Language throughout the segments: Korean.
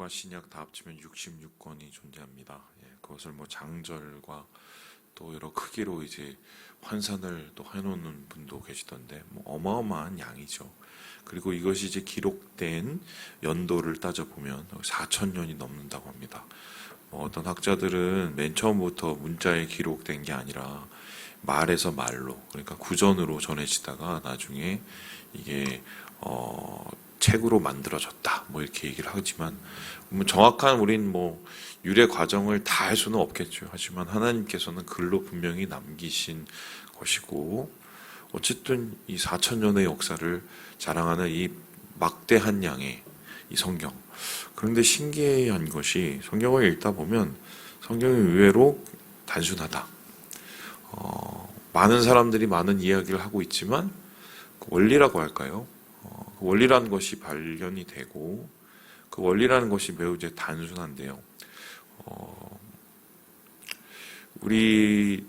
구약과 신약 다 합치면 66권이 존재합니다. 예, 그것을 뭐 장절과 또 여러 크기로 이제 환산을 또 해놓는 분도 계시던데 뭐 어마어마한 양이죠. 그리고 이것이 이제 기록된 연도를 따져보면 4,000년이 넘는다고 합니다. 뭐 어떤 학자들은 맨 처음부터 문자에 기록된 게 아니라 말에서 말로, 그러니까 구전으로 전해지다가 나중에 이게 책으로 만들어졌다 뭐 이렇게 얘기를 하지만 뭐 정확한 우린 뭐 유래 과정을 다 할 수는 없겠죠. 하지만 하나님께서는 글로 분명히 남기신 것이고, 어쨌든 이 4,000년의 역사를 자랑하는 이 막대한 양의 이 성경. 그런데 신기한 것이 성경을 읽다 보면 성경이 의외로 단순하다. 많은 사람들이 많은 이야기를 하고 있지만 그 원리라고 할까요? 그 원리라는 것이 발견이 되고 그 원리라는 것이 매우 이제 단순한데요. 우리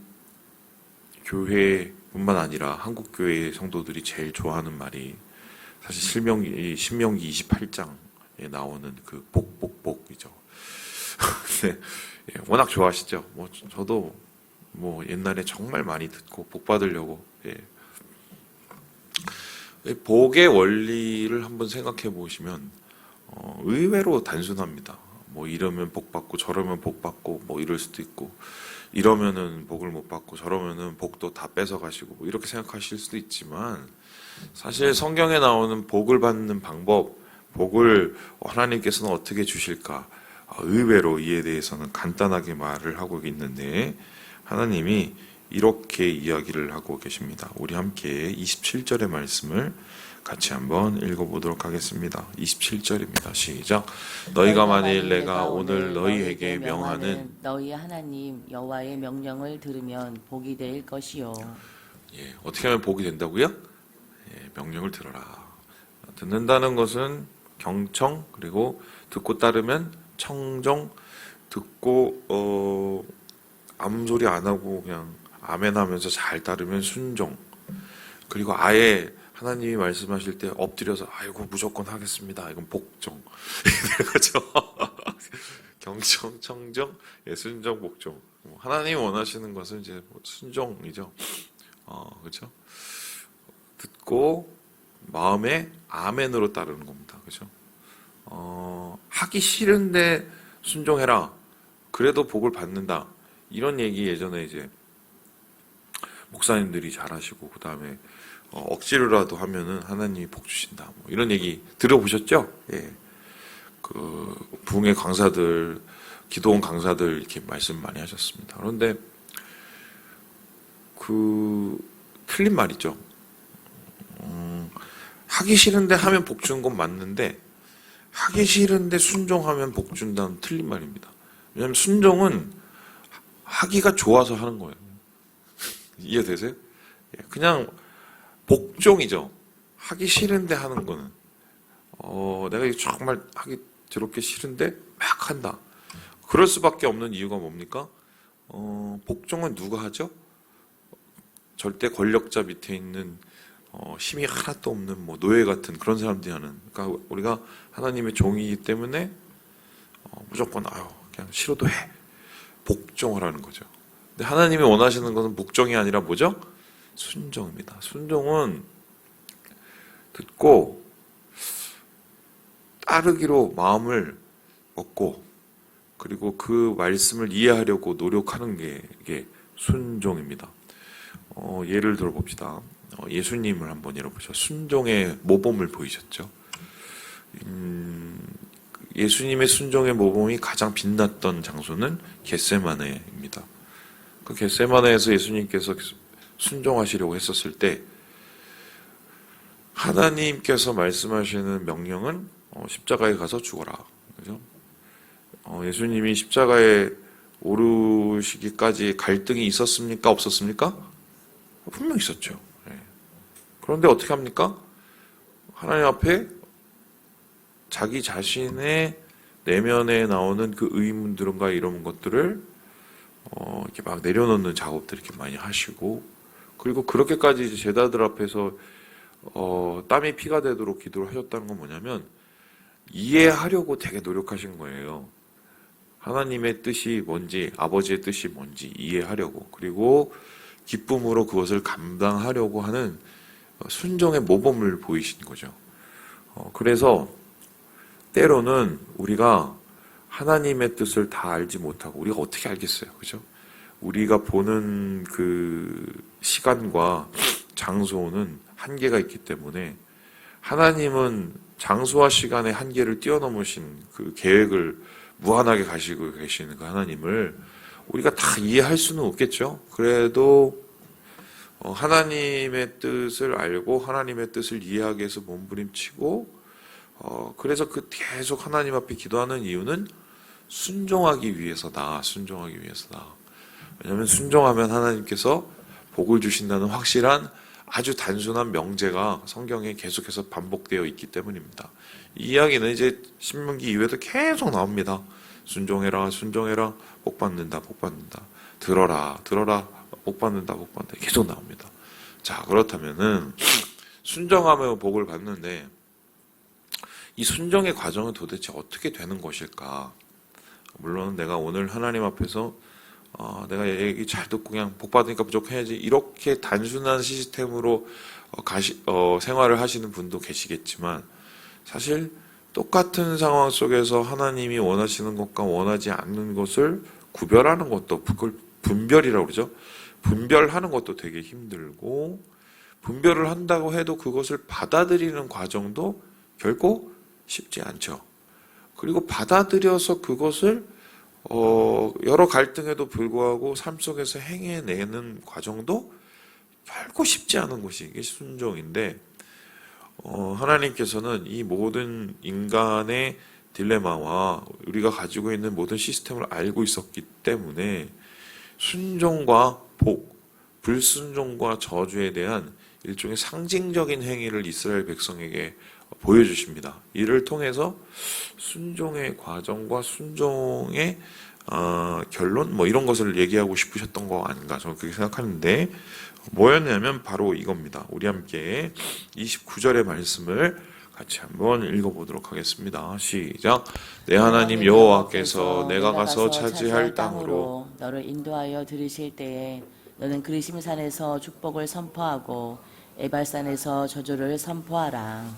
교회뿐만 아니라 한국 교회 성도들이 제일 좋아하는 말이 사실 신명기 28장에 나오는 그 복이죠. 근데 워낙 좋아하시죠. 뭐 저도 뭐 옛날에 정말 많이 듣고 복 받으려고. 복의 원리를 한번 생각해 보시면 의외로 단순합니다. 뭐 이러면 복 받고 저러면 복 받고 뭐 이럴 수도 있고, 이러면은 복을 못 받고 저러면은 복도 다 뺏어 가시고 뭐 이렇게 생각하실 수도 있지만, 사실 성경에 나오는 복을 받는 방법, 복을 하나님께서는 어떻게 주실까, 의외로 이에 대해서는 간단하게 말을 하고 있는데 하나님이 이렇게 이야기를 하고 계십니다. 우리 함께 27절의 말씀을 같이 한번 읽어보도록 하겠습니다. 27절입니다. 시작. 너희가 만일 내가 오늘 너희에게 명하는 너희 하나님 여호와의 명령을 들으면 복이 될 것이요. 어떻게 하면 복이 된다고요? 명령을 들어라. 듣는다는 것은 경청, 그리고 듣고 따르면 청정, 듣고 아무 소리 안 하고 그냥 아멘 하면서 잘 따르면 순종, 그리고 아예 하나님이 말씀하실 때 엎드려서 아이고 무조건 하겠습니다, 이건 복종. 그렇죠? 경청, 청정, 순종, 복종. 하나님이 원하시는 것은 이제 순종이죠. 그렇죠? 듣고 마음에 아멘으로 따르는 겁니다. 그렇죠? 하기 싫은데 순종해라. 그래도 복을 받는다. 이런 얘기 예전에 이제 목사님들이 잘하시고, 그 다음에 억지로라도 하면은 하나님이 복 주신다. 뭐 이런 얘기 들어보셨죠? 예. 그 부흥의 강사들, 기도원 강사들 이렇게 말씀 많이 하셨습니다. 그런데 그 틀린 말이죠. 하기 싫은데 하면 복 주는 건 맞는데 하기 싫은데 순종하면 복 준다는 틀린 말입니다. 왜냐하면 순종은 하기가 좋아서 하는 거예요. 이해되세요? 그냥 복종이죠. 하기 싫은데 하는 거는 내가 정말 하기 더럽게 싫은데 막 한다. 그럴 수밖에 없는 이유가 뭡니까? 복종은 누가 하죠? 절대 권력자 밑에 있는 힘이 하나도 없는 뭐 노예 같은 그런 사람들이 하는. 그러니까 우리가 하나님의 종이기 때문에 무조건 그냥 싫어도 해. 복종하라는 거죠. 근데 하나님이 원하시는 것은 복종이 아니라 뭐죠? 순종입니다. 순종은 듣고 따르기로 마음을 먹고, 그리고 그 말씀을 이해하려고 노력하는 게 이게 순종입니다. 예를 들어봅시다. 예수님을 한번 열어보죠. 순종의 모범을 보이셨죠. 예수님의 순종의 모범이 가장 빛났던 장소는 겟세마네입니다. 그 겟세마네에서 예수님께서 순종하시려고 했었을 때 하나님께서 말씀하시는 명령은 십자가에 가서 죽어라. 그죠? 예수님이 십자가에 오르시기까지 갈등이 있었습니까? 없었습니까? 분명 있었죠. 그런데 어떻게 합니까? 하나님 앞에 자기 자신의 내면에 나오는 그 의문들과 이런 것들을 이렇게 막 내려놓는 작업들 이렇게 많이 하시고, 그리고 그렇게까지 이제 제자들 앞에서 땀이 피가 되도록 기도를 하셨다는 건 뭐냐면, 이해하려고 되게 노력하신 거예요. 하나님의 뜻이 뭔지, 아버지의 뜻이 뭔지 이해하려고, 그리고 기쁨으로 그것을 감당하려고 하는 순종의 모범을 보이신 거죠. 그래서 때로는 우리가 하나님의 뜻을 다 알지 못하고, 우리가 어떻게 알겠어요, 그죠? 우리가 보는 그 시간과 장소는 한계가 있기 때문에, 하나님은 장소와 시간의 한계를 뛰어넘으신 그 계획을 무한하게 가시고 계시는 그 하나님을 우리가 다 이해할 수는 없겠죠. 그래도 하나님의 뜻을 알고 하나님의 뜻을 이해하기 위해서 몸부림치고, 그래서 그 계속 하나님 앞에 기도하는 이유는 순종하기 위해서다. 순종하기 위해서다. 왜냐하면 순종하면 하나님께서 복을 주신다는 확실한 아주 단순한 명제가 성경에 계속해서 반복되어 있기 때문입니다. 이 이야기는 이제 신명기 이후에도 계속 나옵니다. 순종해라, 순종해라, 복 받는다, 복 받는다. 들어라, 들어라, 복 받는다, 복 받는다. 계속 나옵니다. 자, 그렇다면은 순종하며 복을 받는데 이 순종의 과정은 도대체 어떻게 되는 것일까? 물론 내가 오늘 하나님 앞에서 내가 얘기 잘 듣고 그냥 복 받으니까 부족해야지, 이렇게 단순한 시스템으로 생활을 하시는 분도 계시겠지만, 사실 똑같은 상황 속에서 하나님이 원하시는 것과 원하지 않는 것을 구별하는 것도, 그걸 분별이라고 그러죠. 분별하는 것도 되게 힘들고, 분별을 한다고 해도 그것을 받아들이는 과정도 결코 쉽지 않죠. 그리고 받아들여서 그것을 여러 갈등에도 불구하고 삶 속에서 행해내는 과정도 결코 쉽지 않은 것이 이게 순종인데, 하나님께서는 이 모든 인간의 딜레마와 우리가 가지고 있는 모든 시스템을 알고 있었기 때문에 순종과 복, 불순종과 저주에 대한 일종의 상징적인 행위를 이스라엘 백성에게 보여주십니다. 이를 통해서 순종의 과정과 순종의 결론, 뭐 이런 것을 얘기하고 싶으셨던 거 아닌가, 저는 그렇게 생각하는데, 뭐였냐면 바로 이겁니다. 우리 함께 29절의 말씀을 같이 한번 읽어보도록 하겠습니다. 시작. 내 하나님 여호와께서 내가 가서 차지할 땅으로 너를 인도하여 들으실 때에 너는 그리심산에서 축복을 선포하고 에발산에서 저주를 선포하라.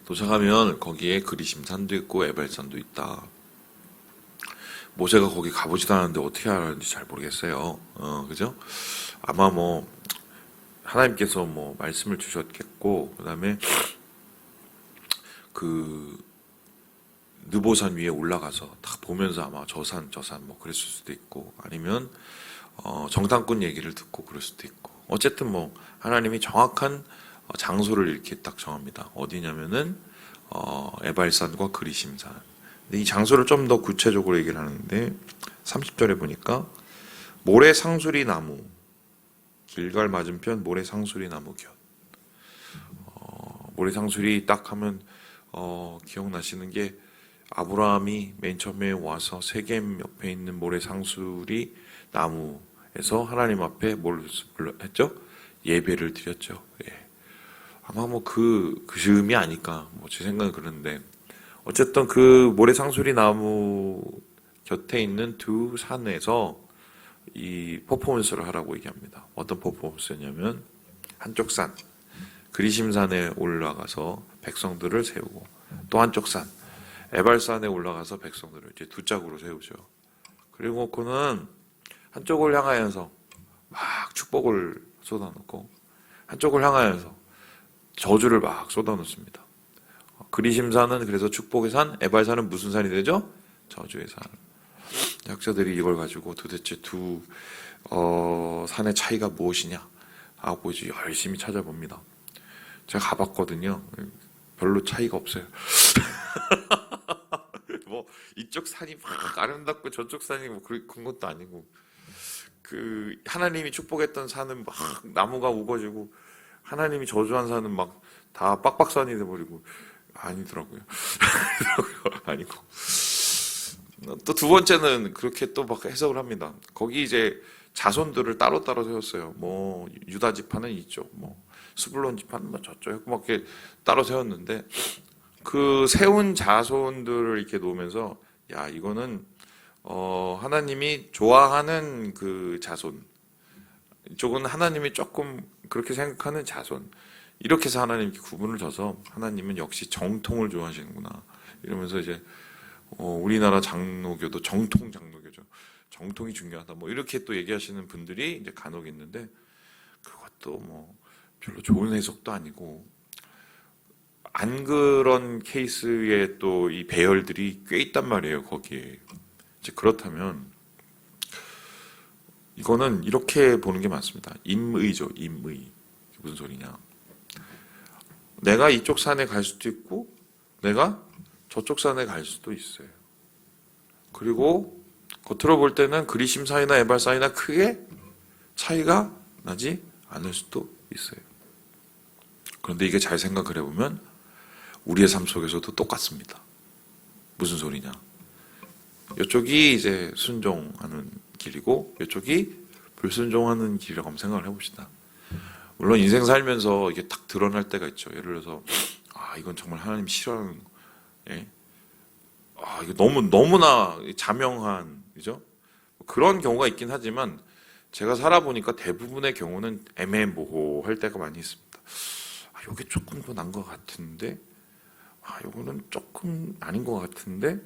도착하면 거기에 그리심산도 있고 에발산도 있다. 모세가 거기 가보지도 않았는데 어떻게 알았는지 잘 모르겠어요. 그죠? 아마 뭐 하나님께서 뭐 말씀을 주셨겠고, 그다음에 그 느보산 위에 올라가서 다 보면서 아마 저 산 뭐 그랬을 수도 있고, 아니면 정탐꾼 얘기를 듣고 그럴 수도 있고, 어쨌든 뭐 하나님이 정확한 장소를 이렇게 딱 정합니다. 어디냐면은 에발산과 그리심산. 근데 이 장소를 좀 더 구체적으로 얘기를 하는데 30절에 보니까 모래 상수리 나무, 길갈 맞은편 모래 상수리 나무 곁. 모래 상수리 딱 하면 기억나시는 게, 아브라함이 맨 처음에 와서 세겜 옆에 있는 모래 상수리 나무에서 하나님 앞에 뭘 했죠? 예배를 드렸죠. 예. 아마 뭐 그 즈음이 아닐까, 뭐 제 생각은 그런데, 어쨌든 그 모래 상수리 나무 곁에 있는 두 산에서 이 퍼포먼스를 하라고 얘기합니다. 어떤 퍼포먼스냐면, 한쪽 산 그리심산에 올라가서 백성들을 세우고, 또 한쪽 산 에발산에 올라가서 백성들을 이제 두 짝으로 세우죠. 그리고 그는 한쪽을 향하여서 막 축복을 쏟아놓고 한쪽을 향하여서 저주를 막 쏟아놓습니다. 그리심산은 그래서 축복의 산, 에발산은 무슨 산이 되죠? 저주의 산. 학자들이 이걸 가지고 도대체 두 산의 차이가 무엇이냐 하고 이제 열심히 찾아봅니다. 제가 가봤거든요. 별로 차이가 없어요. 뭐 이쪽 산이 막 아름답고 저쪽 산이 뭐 그런 것도 아니고, 그 하나님이 축복했던 산은 막 나무가 우거지고, 하나님이 저주한 산은 막 다 빡빡산이 돼버리고, 아니더라고요. 아니고, 또 두 번째는 그렇게 또 막 해석을 합니다. 거기 이제 자손들을 따로따로 세웠어요. 뭐 유다 지파는 이쪽, 뭐 스불론 지파는 뭐 저쪽, 막 이렇게 따로 세웠는데, 그 세운 자손들을 이렇게 놓으면서 야 이거는 하나님이 좋아하는 그 자손, 이쪽은 하나님이 조금 그렇게 생각하는 자손, 이렇게 해서 하나님께 구분을 져서 하나님은 역시 정통을 좋아하시는구나 이러면서 이제 우리나라 장로교도 정통 장로교죠. 정통이 중요하다. 뭐 이렇게 또 얘기하시는 분들이 이제 간혹 있는데 그것도 뭐 별로 좋은 해석도 아니고 안 그런 케이스에 또 이 배열들이 꽤 있단 말이에요. 거기에 이제 그렇다면 이거는 이렇게 보는 게 맞습니다. 임의죠. 임의. 무슨 소리냐? 내가 이쪽 산에 갈 수도 있고 내가 저쪽 산에 갈 수도 있어요. 그리고 겉으로 볼 때는 그리심 사이나 에발 사이나 크게 차이가 나지 않을 수도 있어요. 그런데 이게 잘 생각을 해보면 우리의 삶 속에서도 똑같습니다. 무슨 소리냐? 이쪽이 이제 순종하는 길이고 이쪽이 불순종하는 길이라고 한번 생각을 해봅시다. 물론 인생 살면서 이게 딱 드러날 때가 있죠. 예를 들어서 이건 정말 하나님 싫어하는 거. 예? 이거 너무나 자명한 그죠? 그런 경우가 있긴 하지만 제가 살아보니까 대부분의 경우는 애매모호할 때가 많이 있습니다. 이게 조금 더 난 것 같은데 요거는 조금 아닌 것 같은데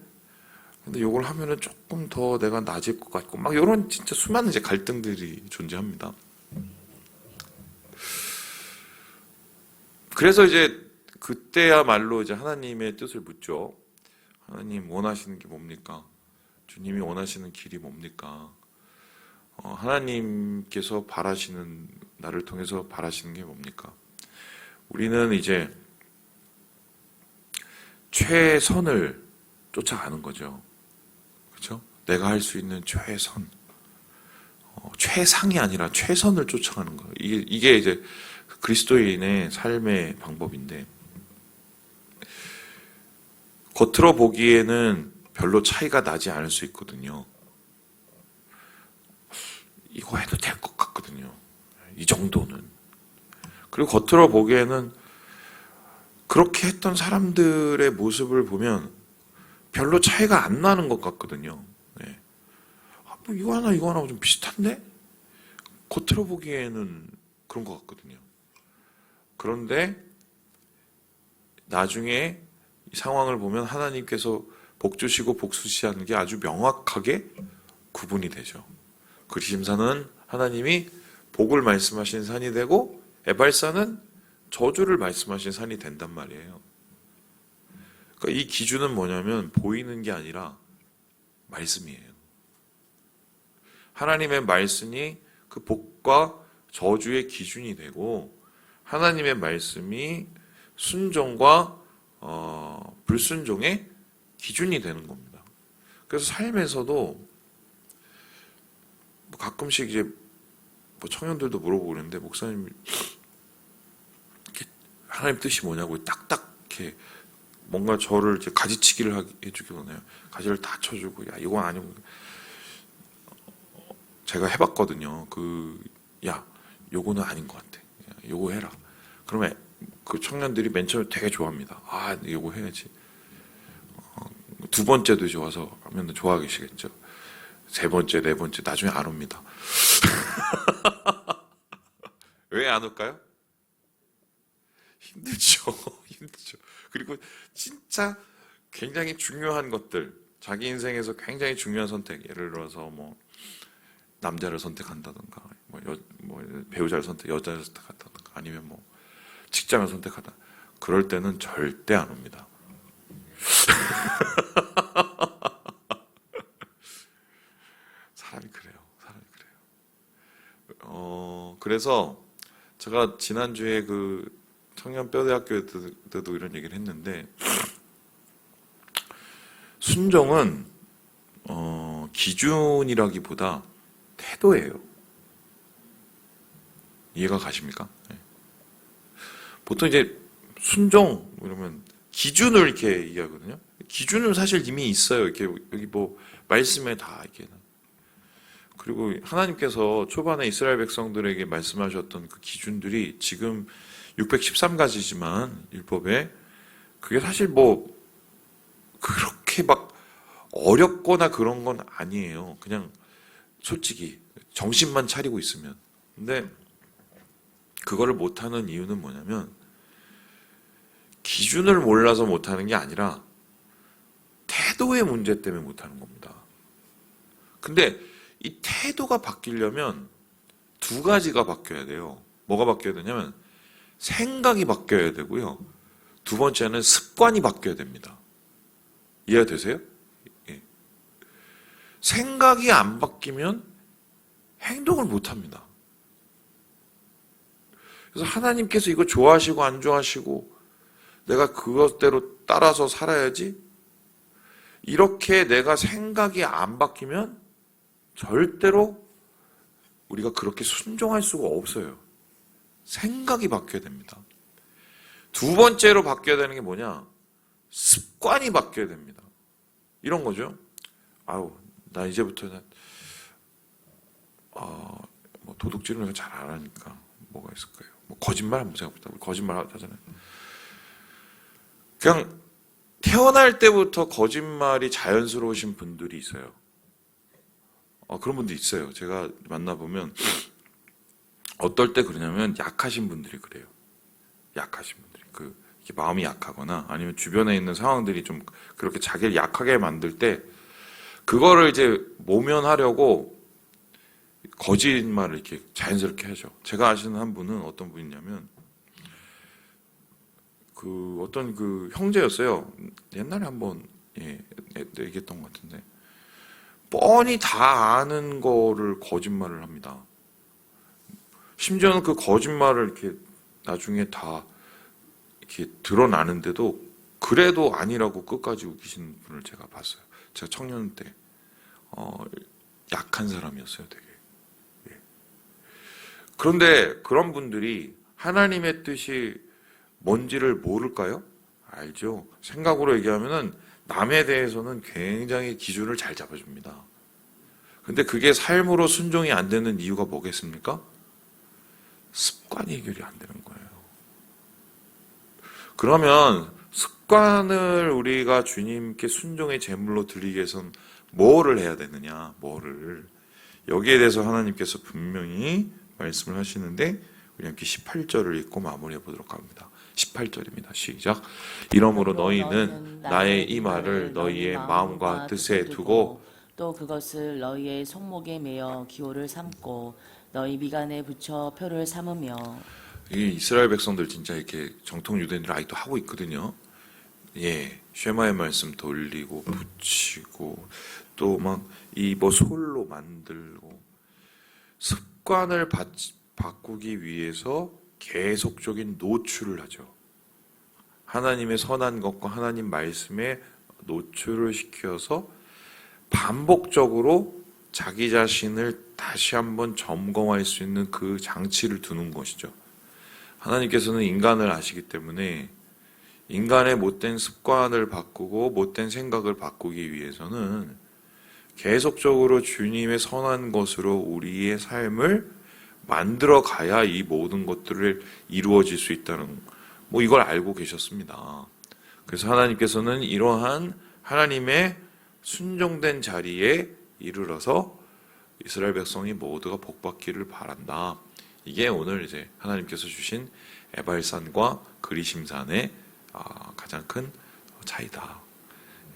근데 요걸 하면은 조금 더 내가 나아질 것 같고 막 이런 진짜 수많은 이제 갈등들이 존재합니다. 그래서 이제 그때야말로 이제 하나님의 뜻을 묻죠. 하나님 원하시는 게 뭡니까? 주님이 원하시는 길이 뭡니까? 하나님께서 바라시는 나를 통해서 바라시는 게 뭡니까? 우리는 이제 최선을 쫓아가는 거죠. 그렇죠? 내가 할 수 있는 최선, 최상이 아니라 최선을 쫓아가는 거예요. 이게 이제 그리스도인의 삶의 방법인데 겉으로 보기에는 별로 차이가 나지 않을 수 있거든요. 이거 해도 될 것 같거든요. 이 정도는. 그리고 겉으로 보기에는 그렇게 했던 사람들의 모습을 보면 별로 차이가 안 나는 것 같거든요. 네. 뭐 이거 하나 좀 비슷한데? 겉으로 보기에는 그런 것 같거든요. 그런데 나중에 이 상황을 보면 하나님께서 복 주시고 복수시하는 게 아주 명확하게 구분이 되죠. 그리심산은 하나님이 복을 말씀하신 산이 되고 에발산은 저주를 말씀하신 산이 된단 말이에요. 그러니까 이 기준은 뭐냐면 보이는 게 아니라 말씀이에요. 하나님의 말씀이 그 복과 저주의 기준이 되고 하나님의 말씀이 순종과 불순종의 기준이 되는 겁니다. 그래서 삶에서도 가끔씩 이제 청년들도 물어보고 그러는데 목사님 하나님 뜻이 뭐냐고 딱딱 이렇게 뭔가 저를 이제 가지치기를 해주기도 해요. 가지를 다 쳐주고 야 이건 아니고 제가 해봤거든요. 요거는 아닌 것 같아. 요거 해라. 그러면 그 청년들이 맨 처음에 되게 좋아합니다. 요거 해야지. 두 번째도 이제 와서 하면 좋아하게 시겠죠. 세 번째, 네 번째 나중에 안 옵니다. 왜 안 올까요? 힘들죠. 힘들죠. 그리고 진짜 굉장히 중요한 것들, 자기 인생에서 굉장히 중요한 선택, 예를 들어서 뭐 남자를 선택한다든가, 배우자를 여자를 선택한다든가, 아니면 뭐 직장을 선택하다. 그럴 때는 절대 안 옵니다. 사람이 그래요. 그래서 제가 지난주에 그 청년뼈대학교 때도 이런 얘기를 했는데 순종은 기준이라기보다 태도예요. 이해가 가십니까? 네. 보통 이제 순종 이러면 기준을 이렇게 얘기하거든요. 기준은 사실 이미 있어요. 이렇게 여기 뭐 말씀에 다 이렇게. 그리고 하나님께서 초반에 이스라엘 백성들에게 말씀하셨던 그 기준들이 지금 613가지지만 율법에 그게 사실 뭐 그렇게 막 어렵거나 그런 건 아니에요. 그냥 솔직히 정신만 차리고 있으면. 근데 그거를 못하는 이유는 뭐냐면 기준을 몰라서 못하는 게 아니라 태도의 문제 때문에 못하는 겁니다. 근데 이 태도가 바뀌려면 두 가지가 바뀌어야 돼요. 뭐가 바뀌어야 되냐면 생각이 바뀌어야 되고요. 두 번째는 습관이 바뀌어야 됩니다. 이해가 되세요? 예. 생각이 안 바뀌면 행동을 못 합니다. 그래서 하나님께서 이거 좋아하시고 안 좋아하시고 내가 그것대로 따라서 살아야지, 이렇게 내가 생각이 안 바뀌면 절대로 우리가 그렇게 순종할 수가 없어요. 생각이 바뀌어야 됩니다. 두 번째로 바뀌어야 되는 게 뭐냐? 습관이 바뀌어야 됩니다. 이런 거죠. 아우, 나 이제부터는 뭐 도둑질은 잘 안 하니까 뭐가 있을까요? 뭐 거짓말 한번 생각해보자. 거짓말 하잖아요. 그냥 태어날 때부터 거짓말이 자연스러우신 분들이 있어요. 그런 분들이 있어요. 제가 만나보면 어떨 때 그러냐면 약하신 분들이 그래요. 약하신 분들이 이렇게 마음이 약하거나 아니면 주변에 있는 상황들이 좀 그렇게 자기를 약하게 만들 때 그거를 이제 모면하려고 거짓말을 이렇게 자연스럽게 하죠. 제가 아시는 한 분은 어떤 분이냐면 어떤 형제였어요. 옛날에 한번 얘기했던 것 같은데 뻔히 다 아는 거를 거짓말을 합니다. 심지어는 그 거짓말을 이렇게 나중에 다 이렇게 드러나는데도 그래도 아니라고 끝까지 우기시는 분을 제가 봤어요. 제가 청년 때 약한 사람이었어요, 되게. 예. 그런데 그런 분들이 하나님의 뜻이 뭔지를 모를까요? 알죠. 생각으로 얘기하면은 남에 대해서는 굉장히 기준을 잘 잡아줍니다. 근데 그게 삶으로 순종이 안 되는 이유가 뭐겠습니까? 습관이 해결이 안 되는 거예요. 그러면 습관을 우리가 주님께 순종의 제물로 드리기 위해서는 뭐를 해야 되느냐? 뭐를. 여기에 대해서 하나님께서 분명히 말씀을 하시는데 우리 함께 18절을 읽고 마무리해 보도록 합니다. 18절입니다. 시작. 이러므로 너희는 나의 이 말을 너희의 마음과 뜻에 두고 또 그것을 너희의 손목에 매어 기호를 삼고 너희 미간에 붙여 표를 삼으며. 이 이스라엘 백성들 진짜 이렇게 정통 유대인들 아직도 하고 있거든요. 예, 쉐마의 말씀 돌리고 붙이고 또 막 이 뭐 솔로 만들고 습관을 바꾸기 위해서 계속적인 노출을 하죠. 하나님의 선한 것과 하나님 말씀에 노출을 시켜서 반복적으로 자기 자신을 다시 한번 점검할 수 있는 그 장치를 두는 것이죠. 하나님께서는 인간을 아시기 때문에 인간의 못된 습관을 바꾸고 못된 생각을 바꾸기 위해서는 계속적으로 주님의 선한 것으로 우리의 삶을 만들어 가야 이 모든 것들을 이루어질 수 있다는 이걸 알고 계셨습니다. 그래서 하나님께서는 이러한 하나님의 순종된 자리에 이르러서 이스라엘 백성이 모두가 복받기를 바란다. 이게 오늘 이제 하나님께서 주신 에발산과 그리심산의 가장 큰 차이다.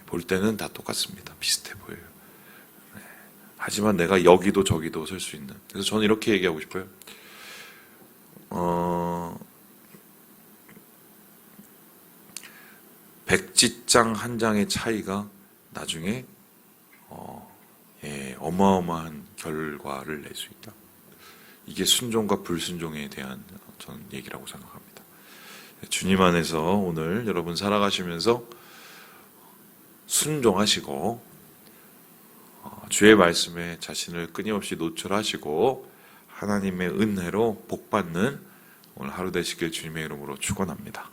볼 때는 다 똑같습니다. 비슷해 보여요. 네. 하지만 내가 여기도 저기도 설 수 있는. 그래서 저는 이렇게 얘기하고 싶어요. 백지장 한 장의 차이가 나중에 어마어마한 결과를 낼 수 있다. 이게 순종과 불순종에 대한 저는 얘기라고 생각합니다. 주님 안에서 오늘 여러분 살아가시면서 순종하시고 주의 말씀에 자신을 끊임없이 노출하시고 하나님의 은혜로 복받는 오늘 하루 되시길 주님의 이름으로 축원합니다.